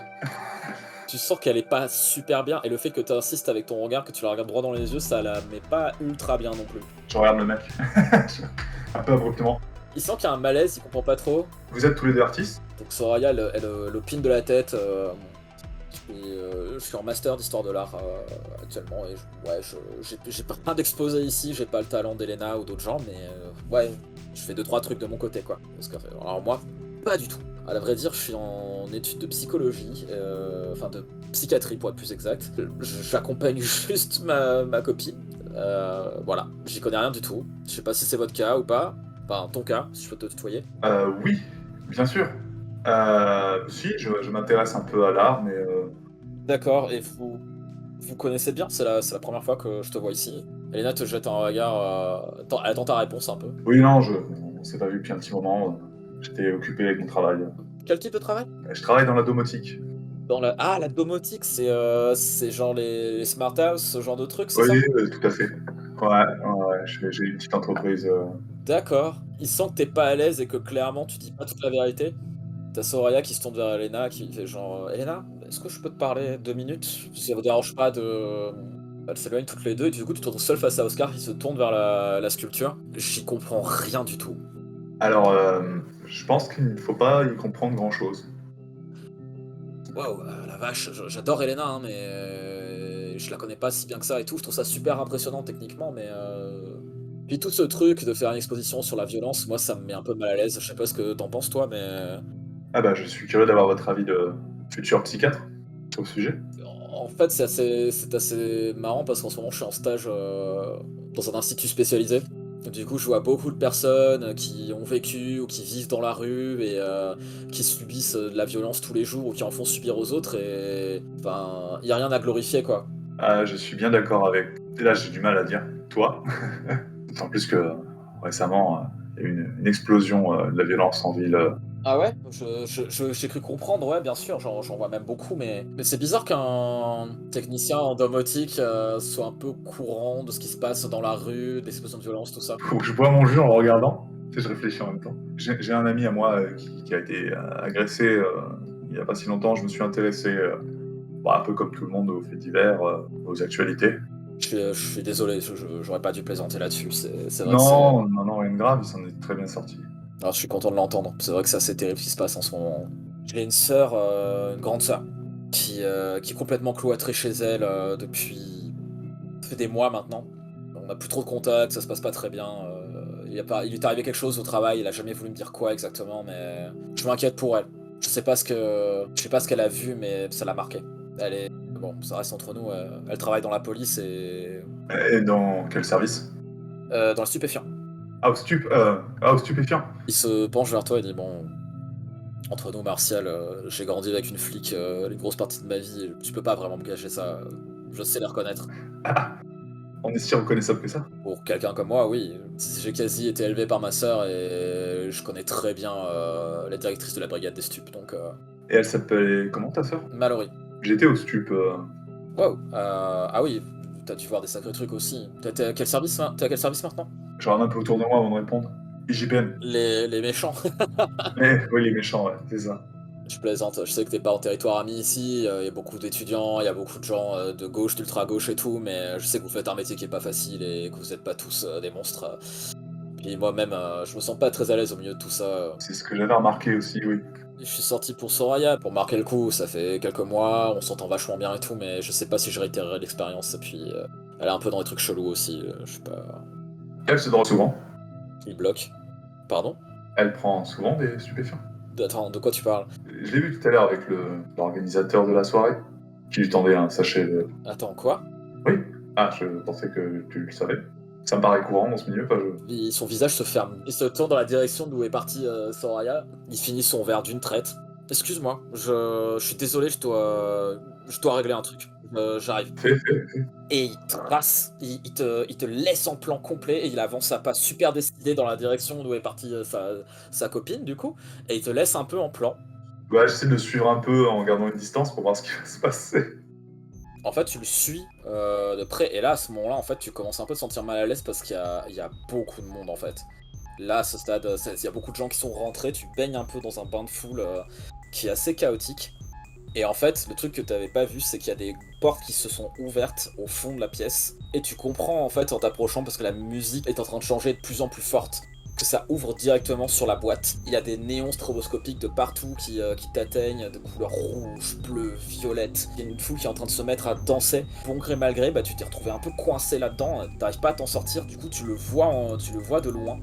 Tu sens qu'elle est pas super bien, et le fait que tu insistes avec ton regard, que tu la regardes droit dans les yeux, ça la met pas ultra bien non plus. Je regarde le mec. Un peu abruptement. Il sent qu'il y a un malaise, il comprend pas trop. Vous êtes tous les deux artistes? Donc Soraya, elle opine de la tête. Je suis en master d'histoire de l'art actuellement, et j'ai pas plein d'exposés ici, j'ai pas le talent d'Elena ou d'autres gens, mais ouais, je fais 2-3 trucs de mon côté, quoi. Alors moi, pas du tout. À la vrai dire, je suis en études de psychologie, enfin de psychiatrie pour être plus exact. J'accompagne juste ma copine. Voilà, j'y connais rien du tout. Je sais pas si c'est votre cas ou pas. Enfin, ton cas, si je peux te tutoyer. Oui, bien sûr. Si, je m'intéresse un peu à l'art, mais D'accord, et vous connaissez bien, c'est la première fois que je te vois ici. Elena te jette un regard, elle attend ta réponse un peu. oui, non, on s'est pas vu depuis un petit moment. J'étais occupé avec mon travail. Quel type de travail? Je travaille dans la domotique. La domotique, c'est genre les smart house, ce genre de truc, c'est Oui, ça? tout à fait. Ouais, j'ai une petite entreprise. D'accord. Il sent que t'es pas à l'aise et que clairement tu dis pas toute la vérité. T'as Soraya qui se tourne vers Elena, qui fait genre Elena, est-ce que je peux te parler 2 minutes? Si ça vous dérange pas de. Elles s'éloignent toutes les deux, et du coup tu te retrouves seul face à Oscar qui se tourne vers la sculpture. J'y comprends rien du tout. Alors, je pense qu'il ne faut pas y comprendre grand-chose. Waouh, la vache, j'adore Elena, hein, mais je la connais pas si bien que ça et tout. Je trouve ça super impressionnant techniquement, mais. Puis tout ce truc de faire une exposition sur la violence, moi ça me met un peu mal à l'aise. Je sais pas ce que t'en penses toi, mais. Ah bah, je suis curieux d'avoir votre avis de futur psychiatre au sujet. En fait, c'est assez marrant parce qu'en ce moment, je suis en stage dans un institut spécialisé. Du coup, je vois beaucoup de personnes qui ont vécu ou qui vivent dans la rue et qui subissent de la violence tous les jours ou qui en font subir aux autres. Et enfin, il y a rien à glorifier, quoi. Ah, je suis bien d'accord avec. Et là, j'ai du mal à dire toi. D'autant plus que récemment, il y a eu une explosion de la violence en ville. Ah ouais? J'ai cru comprendre, ouais, bien sûr, j'en vois même beaucoup, mais c'est bizarre qu'un technicien en domotique soit un peu courant de ce qui se passe dans la rue, des explosions de violence, tout ça. Faut que je bois mon jus en le regardant. Tu sais, je réfléchis en même temps. J'ai un ami à moi qui a été agressé il y a pas si longtemps. Je me suis intéressé, un peu comme tout le monde, aux faits divers, aux actualités. Je suis désolé, j'aurais pas dû plaisanter là-dessus, c'est vrai que c'est. Non, rien de grave, il s'en est très bien sorti. Alors, je suis content de l'entendre, c'est vrai que c'est assez terrible ce qui se passe en ce moment. J'ai une sœur, une grande sœur, qui est complètement cloîtrée chez elle depuis ça fait des mois maintenant. On n'a plus trop de contact, ça se passe pas très bien. Il lui est arrivé quelque chose au travail, il a jamais voulu me dire quoi exactement, mais je m'inquiète pour elle. Je sais pas ce qu'elle a vu, mais ça l'a marqué. Elle est, bon, ça reste entre nous. Elle travaille dans la police et Et dans quel service? dans le stupéfiant. Au stupéfiant. Il se penche vers toi et dit bon, entre nous, Martial, j'ai grandi avec une flic une grosse partie de ma vie. Tu peux pas vraiment me gâcher ça. Je sais les reconnaître. On est si reconnaissable que ça. Pour quelqu'un comme moi, oui. J'ai quasi été élevé par ma sœur et je connais très bien la directrice de la brigade des stupes, donc Et elle s'appelle comment ta sœur? Mallory. J'étais au stup. Wow. Ah oui, t'as dû voir des sacrés trucs aussi. T'es à quel service, t'es à quel service maintenant? Je regarde un peu autour de moi avant de répondre. IJPN. Les méchants. Oui, les méchants, ouais, c'est ça. Je plaisante, je sais que t'es pas en territoire ami ici, il y a beaucoup d'étudiants, il y a beaucoup de gens de gauche, d'ultra-gauche et tout, mais je sais que vous faites un métier qui est pas facile et que vous êtes pas tous des monstres. Puis moi-même, je me sens pas très à l'aise au milieu de tout ça. C'est ce que j'avais remarqué aussi, oui. Je suis sorti pour Soraya, pour marquer le coup, ça fait quelques mois, on s'entend vachement bien et tout, mais je sais pas si je réitérerai l'expérience, et puis elle est un peu dans les trucs chelous aussi, je sais pas... Elle se drogue souvent. Il bloque. Pardon? Elle prend souvent des stupéfiants. Attends, de quoi tu parles? Je l'ai vu tout à l'heure avec l'organisateur de la soirée, qui lui tendait un sachet de... Attends, quoi? Oui, Ah, je pensais que tu le savais. Ça me paraît courant dans ce milieu, pas Son visage se ferme. Il se tourne dans la direction d'où est parti Soraya. Il finit son verre d'une traite. Excuse-moi, je suis désolé, je dois régler un truc. J'arrive. Fais. Et il trace, il te laisse en plan complet et il avance à pas super décidé dans la direction d'où est partie sa copine, du coup. Et il te laisse un peu en plan. Ouais, j'essaie de le suivre un peu en gardant une distance pour voir ce qui va se passer. En fait, tu le suis de près, et là, à ce moment-là, en fait, tu commences un peu à te sentir mal à l'aise parce il y a beaucoup de monde, en fait. Là, à ce stade, il y a beaucoup de gens qui sont rentrés, tu baignes un peu dans un bain de foule qui est assez chaotique. Et en fait, le truc que t'avais pas vu, c'est qu'il y a des portes qui se sont ouvertes au fond de la pièce. Et tu comprends, en fait, en t'approchant, parce que la musique est en train de changer de plus en plus forte, que ça ouvre directement sur la boîte. Il y a des néons stroboscopiques de partout qui t'atteignent, de couleurs rouge, bleu, violette. Il y a une foule qui est en train de se mettre à danser. Bon gré mal gré, bah, tu t'es retrouvé un peu coincé là-dedans, t'arrives pas à t'en sortir, du coup tu le vois de loin.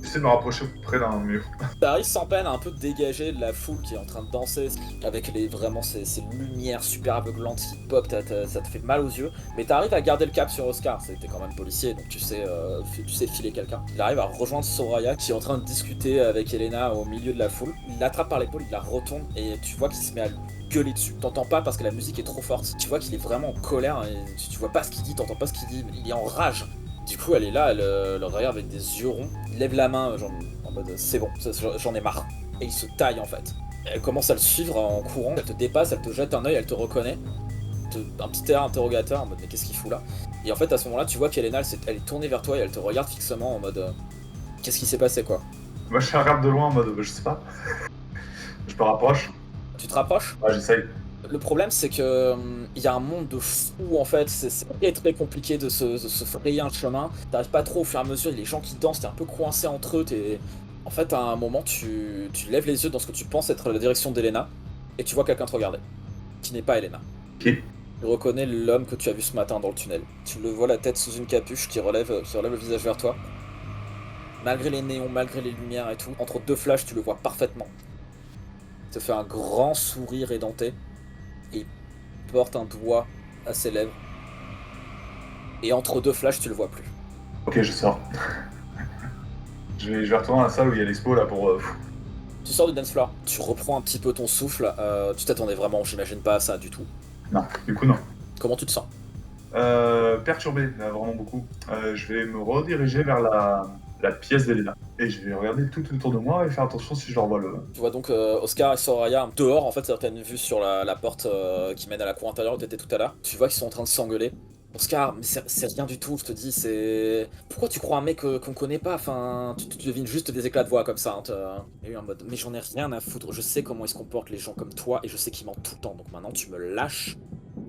J'essaie de me rapprocher près d'un mur. T'arrives sans peine à un peu te dégager de la foule qui est en train de danser, avec vraiment ces lumières super aveuglantes qui pop, ça te fait mal aux yeux, mais t'arrives à garder le cap sur Oscar, t'es quand même policier, donc tu sais filer quelqu'un. Il arrive à rejoindre Soraya qui est en train de discuter avec Elena au milieu de la foule, il l'attrape par l'épaule, il la retourne, et tu vois qu'il se met à lui gueuler dessus. T'entends pas parce que la musique est trop forte, tu vois qu'il est vraiment en colère, et tu vois pas ce qu'il dit, t'entends pas ce qu'il dit, mais il est en rage. Du coup, elle est là, elle le regarde avec des yeux ronds, il lève la main, genre en mode c'est bon, j'en ai marre. Et il se taille en fait. Elle commence à le suivre en courant, elle te dépasse, elle te jette un œil, elle te reconnaît. Un petit air interrogateur en mode mais qu'est-ce qu'il fout là? Et en fait à ce moment-là tu vois qu'Elena elle est tournée vers toi et elle te regarde fixement en mode qu'est-ce qui s'est passé quoi? Moi, je regarde de loin en mode, je sais pas. Je me rapproche. Tu te rapproches? Ouais, j'essaye. Le problème c'est que il y a un monde de fous en fait, c'est très compliqué de se frayer un chemin. T'arrives pas trop au fur et à mesure, les gens qui dansent, t'es un peu coincé entre eux, En fait, à un moment, tu lèves les yeux dans ce que tu penses être la direction d'Elena, et tu vois quelqu'un te regarder, qui n'est pas Elena. Qui? Tu reconnais l'homme que tu as vu ce matin dans le tunnel. Tu le vois la tête sous une capuche qui relève le visage vers toi. Malgré les néons, malgré les lumières et tout, entre deux flashs, tu le vois parfaitement. Il te fait un grand sourire édenté, et il porte un doigt à ses lèvres. Et entre deux flashs, tu le vois plus. Ok, je sors. Je vais retourner dans la salle où il y a l'expo là pour. Tu sors du dance floor, tu reprends un petit peu ton souffle, tu t'attendais vraiment, j'imagine pas à ça du tout. Non, du coup, non. Comment tu te sens? Perturbé, là, vraiment beaucoup. Je vais me rediriger vers la pièce d'Elena. Et je vais regarder tout autour de moi et faire attention si je leur vois le. Tu vois donc Oscar et Soraya dehors, en fait, t'as une vue sur la porte qui mène à la cour intérieure où t'étais tout à l'heure. Tu vois qu'ils sont en train de s'engueuler. Oscar, mais c'est rien du tout, je te dis, c'est... Pourquoi tu crois un mec qu'on connaît pas? Enfin, tu devines juste des éclats de voix comme ça. Hein, il y a eu un mode, mais j'en ai rien à foutre, je sais comment ils se comportent les gens comme toi, et je sais qu'ils mentent tout le temps, donc maintenant tu me lâches,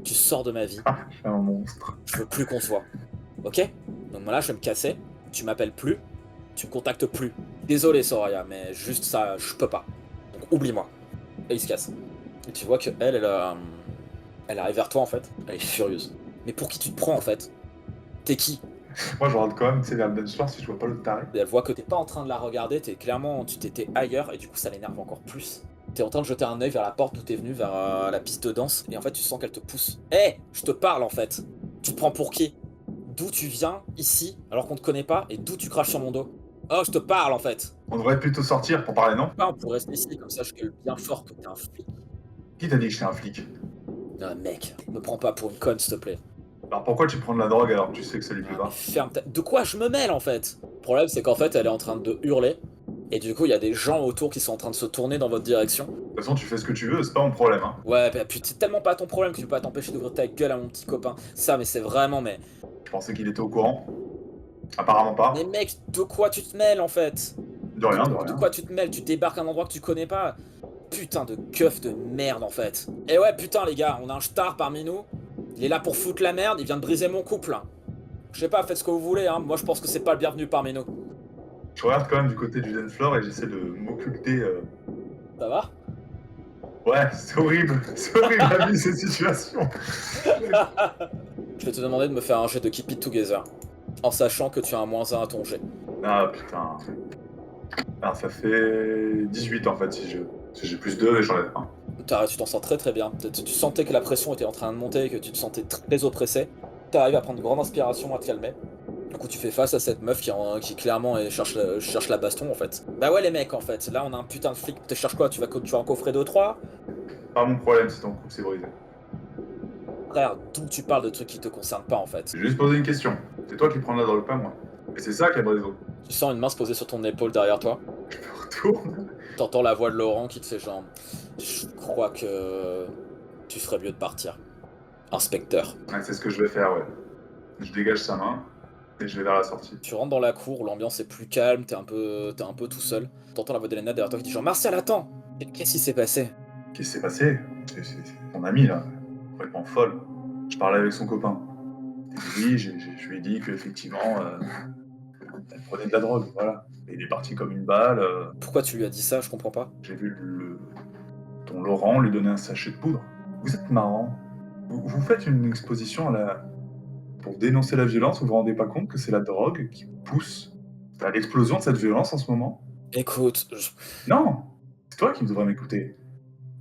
tu sors de ma vie, Ah, je suis un monstre. je veux plus qu'on se voit. Ok? Donc là, je vais me casser, tu m'appelles plus, tu me contactes plus. Désolé Soraya, mais juste ça, je peux pas. Donc oublie-moi. Et il se casse. Et tu vois que elle arrive vers toi en fait, elle est furieuse. Mais pour qui tu te prends en fait? T'es qui? Moi, je regarde quand même, vers le dance floor si je vois pas le taré. Et elle voit que t'es pas en train de la regarder, tu t'étais ailleurs et du coup ça l'énerve encore plus. T'es en train de jeter un œil vers la porte d'où t'es venu, vers la piste de danse, et en fait tu sens qu'elle te pousse. Hé, je te parle en fait. Tu te prends pour qui? D'où tu viens ici alors qu'on te connaît pas et d'où tu craches sur mon dos? Oh, je te parle en fait. On devrait plutôt sortir pour parler, non? Ah, on pourrait rester ici comme ça je gueule bien fort que t'es un flic. Qui t'a dit que j'étais un flic? Ah mec, me prends pas pour une conne s'il te plaît. Alors pourquoi tu prends de la drogue alors que tu sais que ça lui plaît Ah, mais pas? ferme ta... De quoi je me mêle en fait? Le problème c'est qu'en fait elle est en train de hurler. Et du coup il y a des gens autour qui sont en train de se tourner dans votre direction. De toute façon, tu fais ce que tu veux, c'est pas mon problème, hein. Ouais bah putain c'est tellement pas ton problème que tu peux pas t'empêcher d'ouvrir ta gueule à mon petit copain. Ça mais c'est vraiment mais... Je pensais qu'il était au courant. Apparemment pas. Mais mec de quoi tu te mêles en fait? De rien, de De rien. quoi tu te mêles? Tu débarques à un endroit que tu connais pas. Putain de keuf de merde en fait. Et ouais putain les gars, on a un star parmi nous. Il est là pour foutre la merde, il vient de briser mon couple. Je sais pas, faites ce que vous voulez, hein. Moi je pense que c'est pas le bienvenu parmi nous. Je regarde quand même du côté du dance floor et j'essaie de m'occulter. Ça va? Ouais, c'est horrible. C'est horrible la vie, cette situation. Je vais te demander de me faire un jet de Keep It Together. En sachant que tu as un -1 à ton jet. Ah putain. Ah, ça fait 18 en fait si j'ai plus 2 et j'enlève 1. Tu t'en sens très très bien. Tu sentais que la pression était en train de monter, que tu te sentais très oppressé. T'arrives à prendre une grande inspiration, à te calmer. Du coup, tu fais face à cette meuf qui clairement cherche la baston en fait. Bah ouais, les mecs, en fait, là on a un putain de flic. Tu cherches quoi? Tu vas en coffrer 2-3? Pas mon problème si ton couple s'est brisé. Frère, d'où tu parles de trucs qui te concernent pas en fait? J'ai juste posé une question. C'est toi qui prends la drogue, pas moi. Et c'est ça qui a brisé. Tu sens une main se poser sur ton épaule derrière toi. Je me retourne. T'entends la voix de Laurent qui te fait genre, je crois que tu ferais mieux de partir. Inspecteur. Ouais, c'est ce que je vais faire, ouais. Je dégage sa main et je vais vers la sortie. Tu rentres dans la cour, l'ambiance est plus calme, t'es un peu tout seul. T'entends la voix d'Elena derrière toi qui dit genre Martial, attends! Qu'est-ce qui s'est passé? Qu'est-ce qui s'est passé? C'est ton amie, là. Complètement folle. Je parlais avec son copain. Et oui, je lui ai dit qu'effectivement, elle prenait de la drogue, voilà. Et il est parti comme une balle. Pourquoi tu lui as dit ça? Je comprends pas. J'ai vu ton Laurent lui donner un sachet de poudre. Vous êtes marrant. Vous faites une exposition pour dénoncer la violence, vous vous rendez pas compte que c'est la drogue qui pousse à l'explosion de cette violence en ce moment? Écoute, Non! C'est toi qui devrais m'écouter.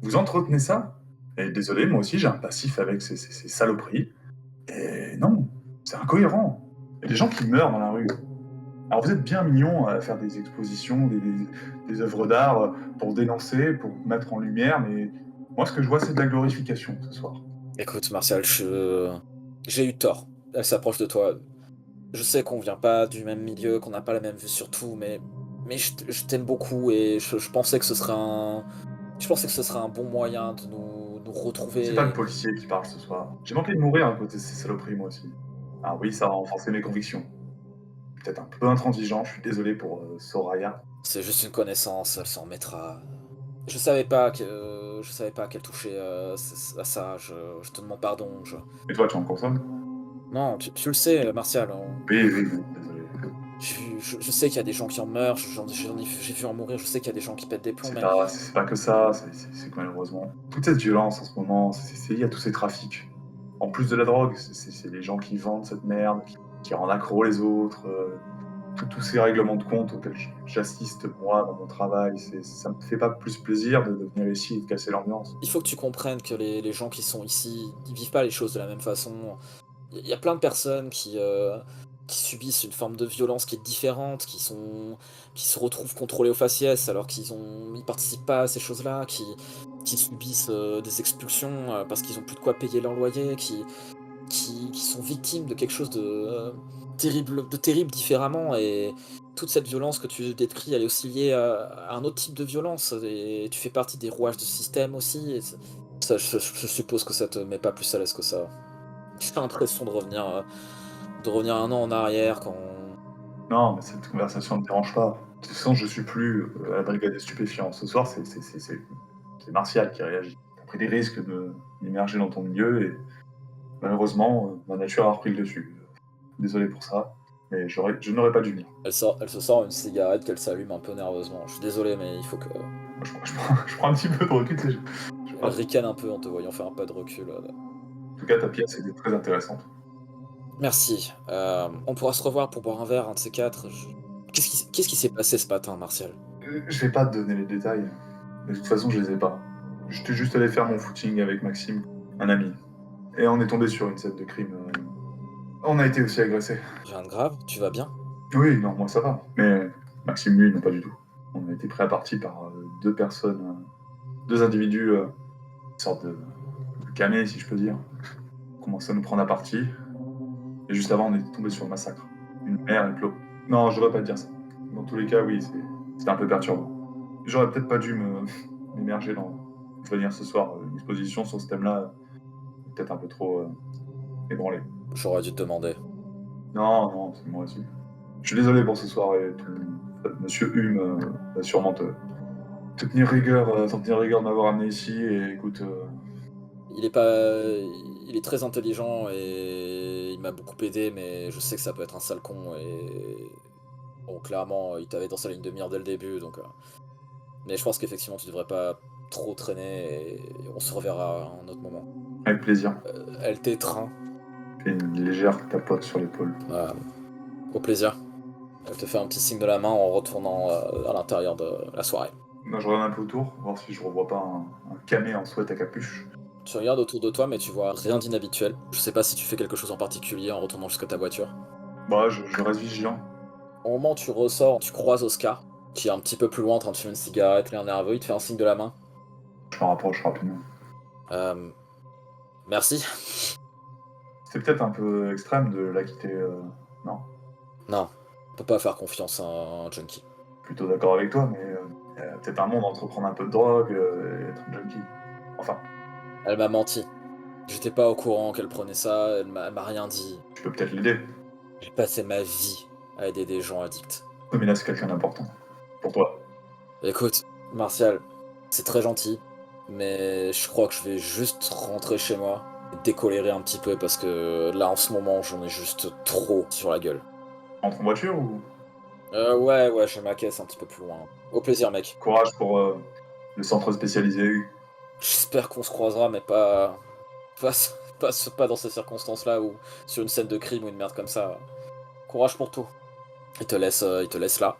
Vous entretenez ça? Et désolé, moi aussi j'ai un passif avec ces saloperies. Et non, c'est incohérent. Il y a des gens qui meurent dans la rue. Alors vous êtes bien mignons à faire des expositions, des œuvres d'art pour dénoncer, pour mettre en lumière, mais moi ce que je vois c'est de la glorification ce soir. écoute, Martial, j'ai eu tort. Elle s'approche de toi. Je sais qu'on vient pas du même milieu, qu'on n'a pas la même vue sur tout, mais je t'aime beaucoup et je pensais que ce serait je pensais que ce serait un bon moyen de nous C'est pas le retrouver. policier qui parle ce soir. J'ai manqué de mourir à côté de ces saloperies moi aussi. Ah oui, ça a renforcé mes convictions. Peut-être un peu intransigeant, je suis désolé pour Soraya. C'est juste une connaissance, elle s'en mettra. Je savais pas qu'elle touchait à ça. Je te demande pardon. Et toi, tu en consommes? Non, tu le sais, Martial. Oui, oui, oui, désolé. Je sais qu'il y a des gens qui en meurent. J'ai vu en mourir. Je sais qu'il y a des gens qui pètent des plombs, mais C'est pas que ça, c'est que malheureusement. Toute cette violence en ce moment, il y a tous ces trafics. En plus de la drogue, c'est les gens qui vendent cette merde, qui rendent accro les autres. Tous ces règlements de compte auxquels j'assiste moi dans mon travail, ça me fait pas plus plaisir de venir ici et de casser l'ambiance. il faut que tu comprennes que les gens qui sont ici, ils vivent pas les choses de la même façon. Il y a plein de personnes qui subissent une forme de violence qui est différente, qui se retrouvent contrôlés au faciès alors ils participent pas à ces choses-là, qui subissent des expulsions parce qu'ils ont plus de quoi payer leur loyer, qui sont victimes de quelque chose de terrible différemment. Et toute cette violence que tu décris, elle est aussi liée à un autre type de violence. Et tu fais partie des rouages de système aussi. Et ça, je suppose que ça te met pas plus à l'aise que ça. J'ai l'impression de revenir un an en arrière quand. Non, mais cette conversation ne me dérange pas. De toute façon, je suis plus à la brigade des stupéfiants. Ce soir, c'est Martial qui réagit. T'as pris des risques de m'immerger dans ton milieu et malheureusement, ma nature a repris le dessus. Désolé pour ça, mais je n'aurais pas dû venir. Elle se sort une cigarette qu'elle s'allume un peu nerveusement. Je suis désolé, mais il faut que. Je prends un petit peu de recul. Tu sais, Elle ricane un peu en te voyant faire un pas de recul. En tout cas, ta pièce était très intéressante. Merci. On pourra se revoir pour boire un verre, un de ces quatre. Qu'est-ce qui s'est passé ce matin, Martial? Je vais pas te donner les détails. De toute façon, je les ai pas. J'étais juste allé faire mon footing avec Maxime, un ami. Et on est tombé sur une scène de crime. On a été aussi agressés. Rien de grave? Tu vas bien? Oui, non, moi ça va. Mais Maxime, lui, non, pas du tout. On a été pris à partie par deux personnes, deux individus, une sorte de camé, si je peux dire. On commençait à nous prendre à partie. Et juste avant, on est tombé sur le massacre. Une mère et Claude. Non, je devrais pas te dire ça. Dans tous les cas, oui, c'était un peu perturbant. J'aurais peut-être pas dû m'immerger dans venir ce soir. Une exposition sur ce thème-là, peut-être un peu trop ébranlé. J'aurais dû te demander. Non, non, c'est moi aussi. Je suis désolé pour ce soir et tout. Monsieur Hume va sûrement te tenir rigueur, t'en tenir rigueur de m'avoir amené ici. Et écoute, Il est pas. Il est très intelligent et il m'a beaucoup aidé, mais je sais que ça peut être un sale con et. Bon, clairement, il t'avait dans sa ligne de mire dès le début, donc. Mais je pense qu'effectivement, tu devrais pas trop traîner et on se reverra à un autre moment. avec plaisir. Elle t'étreint. Fais une légère tapote sur l'épaule. Au plaisir. Elle te fait un petit signe de la main en retournant à l'intérieur de la soirée. Moi, je regarde un peu autour, voir si je revois pas un camé en sweat à capuche. Tu regardes autour de toi, mais tu vois rien d'inhabituel. Je sais pas si tu fais quelque chose en particulier en retournant jusqu'à ta voiture. Bah, je reste vigilant. Au moment où tu ressors, tu croises Oscar, qui est un petit peu plus loin en train de fumer une cigarette, l'air nerveux, il te fait un signe de la main. Je m'en rapproche rapidement. Euh... Merci. C'était peut-être un peu extrême de la quitter, non? Non, on peut pas faire confiance à un junkie. Plutôt d'accord avec toi, mais y a peut-être un monde entre prendre un peu de drogue et être un junkie. Enfin, Elle m'a menti. J'étais pas au courant qu'elle prenait ça, elle m'a rien dit. tu peux peut-être l'aider. J'ai passé ma vie à aider des gens addicts. Oui, mais là, c'est quelqu'un d'important. Pour toi. Écoute, Martial, c'est très gentil, mais je crois que je vais juste rentrer chez moi et décolérer un petit peu parce que là en ce moment j'en ai juste trop sur la gueule. Entre en voiture ou Ouais, j'ai ma caisse un petit peu plus loin. Au plaisir, mec. courage pour le centre spécialisé? J'espère qu'on se croisera, mais pas, pas dans ces circonstances-là ou sur une scène de crime ou une merde comme ça. Courage pour tout. Il te laisse là.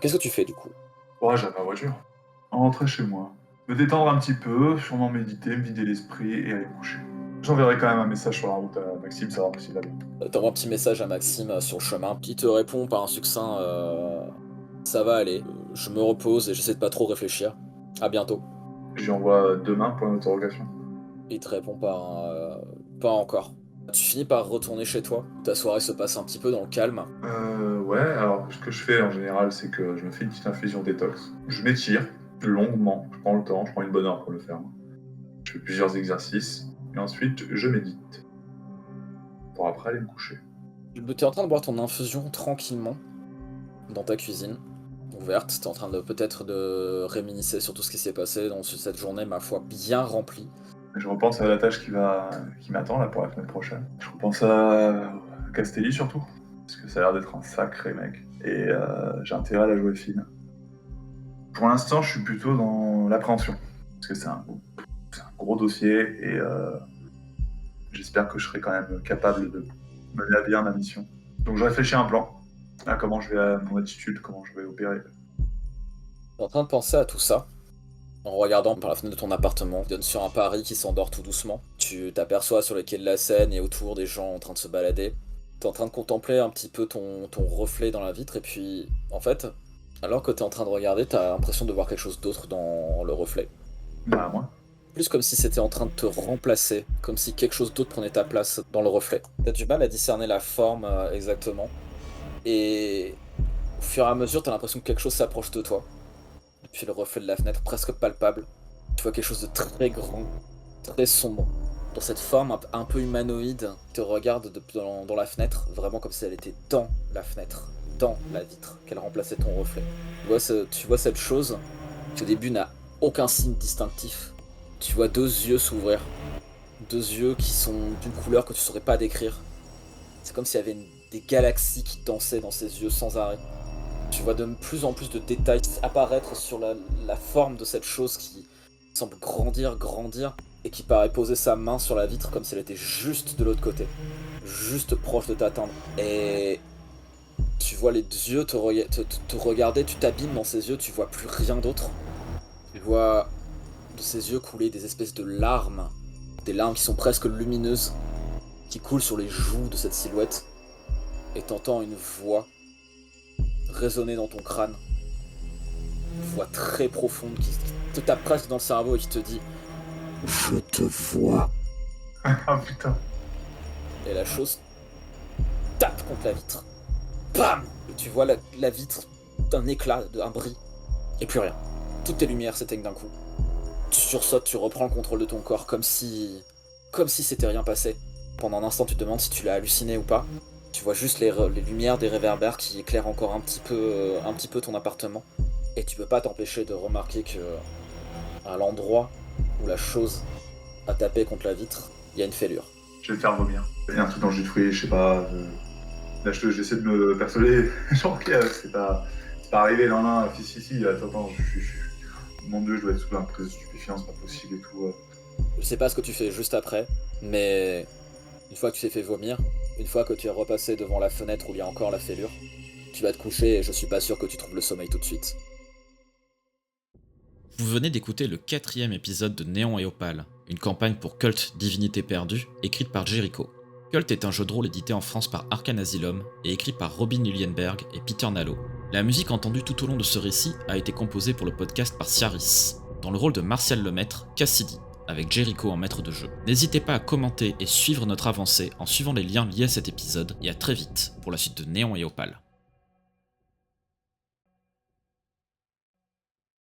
Qu'est-ce que tu fais du coup? Courage à ma voiture. Rentrer chez moi. Me détendre un petit peu, sûrement méditer, me vider l'esprit et aller me coucher. J'enverrai quand même un message sur la route à Maxime, savoir s'il va bien. T'envoies un petit message à Maxime sur le chemin, qui te répond par un succinct ça va aller, je me repose et j'essaie de pas trop réfléchir. À bientôt. J'y envoie demain, point d'interrogation. Il te répond par un pas encore. Tu finis par retourner chez toi. Ta soirée se passe un petit peu dans le calme. Ouais, alors ce que je fais en général, c'est que je me fais une petite infusion détox. Je m'étire longuement, je prends le temps, je prends une bonne heure pour le faire. Je fais plusieurs exercices, et ensuite je médite. Pour après aller me coucher. T'es en train de boire ton infusion tranquillement dans ta cuisine, ouverte. T'es en train de peut-être de réminiscer sur tout ce qui s'est passé dans cette journée, ma foi, bien remplie. Je repense à la tâche qui m'attend là pour la semaine prochaine. Je repense à Castelli surtout, parce que ça a l'air d'être un sacré mec. Et j'ai intérêt à la jouer fine. Pour l'instant, je suis plutôt dans l'appréhension, parce que c'est un gros dossier et j'espère que je serai quand même capable de mener à bien ma mission. Donc je réfléchis à un plan, à comment je vais, à mon attitude, comment je vais opérer. T'es en train de penser à tout ça, en regardant par la fenêtre de ton appartement, qui donne sur un Paris qui s'endort tout doucement. Tu t'aperçois sur les quais de la Seine et autour des gens en train de se balader. T'es en train de contempler un petit peu ton reflet dans la vitre et puis, en fait, alors que t'es en train de regarder, t'as l'impression de voir quelque chose d'autre dans le reflet. Bah moi. Plus comme si c'était en train de te remplacer, comme si quelque chose d'autre prenait ta place dans le reflet. T'as du mal à discerner la forme exactement. Et au fur et à mesure, t'as l'impression que quelque chose s'approche de toi. Depuis le reflet de la fenêtre, presque palpable. Tu vois quelque chose de très grand, très sombre. Dans cette forme un peu humanoïde, te regarde dans la fenêtre, vraiment comme si elle était dans la fenêtre, dans la vitre, qu'elle remplaçait ton reflet. Tu vois cette chose qui au début n'a aucun signe distinctif. Tu vois deux yeux s'ouvrir. Deux yeux qui sont d'une couleur que tu saurais pas décrire. C'est comme s'il y avait des galaxies qui dansaient dans ces yeux sans arrêt. Tu vois de plus en plus de détails apparaître sur la forme de cette chose qui semble grandir, et qui paraît poser sa main sur la vitre comme si elle était juste de l'autre côté, juste proche de t'atteindre. Et tu vois les yeux te regarder, tu t'abîmes dans ses yeux, tu vois plus rien d'autre. Tu vois de ses yeux couler des espèces de larmes, des larmes qui sont presque lumineuses, qui coulent sur les joues de cette silhouette, et t'entends une voix résonner dans ton crâne. Une voix très profonde qui te tape presque dans le cerveau et qui te dit « Je te vois ». Ah putain. Et la chose tape contre la vitre. Bam. Et tu vois la vitre d'un éclat, d'un bris, et plus rien. Toutes tes lumières s'éteignent d'un coup. Tu sursautes, tu reprends le contrôle de ton corps comme si c'était rien passé. Pendant un instant, tu te demandes si tu l'as halluciné ou pas. Tu vois juste les lumières des réverbères qui éclairent encore un petit peu ton appartement. Et tu peux pas t'empêcher de remarquer que à l'endroit où la chose a tapé contre la vitre, il y a une fêlure. Je vais te faire vomir. Il y a un truc dans le jus de fruits, je sais pas. Là, j'essaie de me persuader. Genre, ok, c'est pas arrivé, non, si, attends, mon dieu, je dois être sous un prise de stupéfiant, c'est pas possible et tout. Je sais pas ce que tu fais juste après, mais une fois que tu t'es fait vomir, une fois que tu es repassé devant la fenêtre où il y a encore la fêlure, tu vas te coucher et je suis pas sûr que tu trouves le sommeil tout de suite. Vous venez d'écouter le 4e épisode de Néon et Opale, une campagne pour Cult Divinité Perdue, écrite par Jericho. Cult est un jeu de rôle édité en France par Arcane Asylum et écrit par Robin Lilienberg et Peter Nallo. La musique entendue tout au long de ce récit a été composée pour le podcast par Ciaris, dans le rôle de Martial Lemaître, Cassidy, avec Jericho en maître de jeu. N'hésitez pas à commenter et suivre notre avancée en suivant les liens liés à cet épisode, et à très vite pour la suite de Néon et Opale.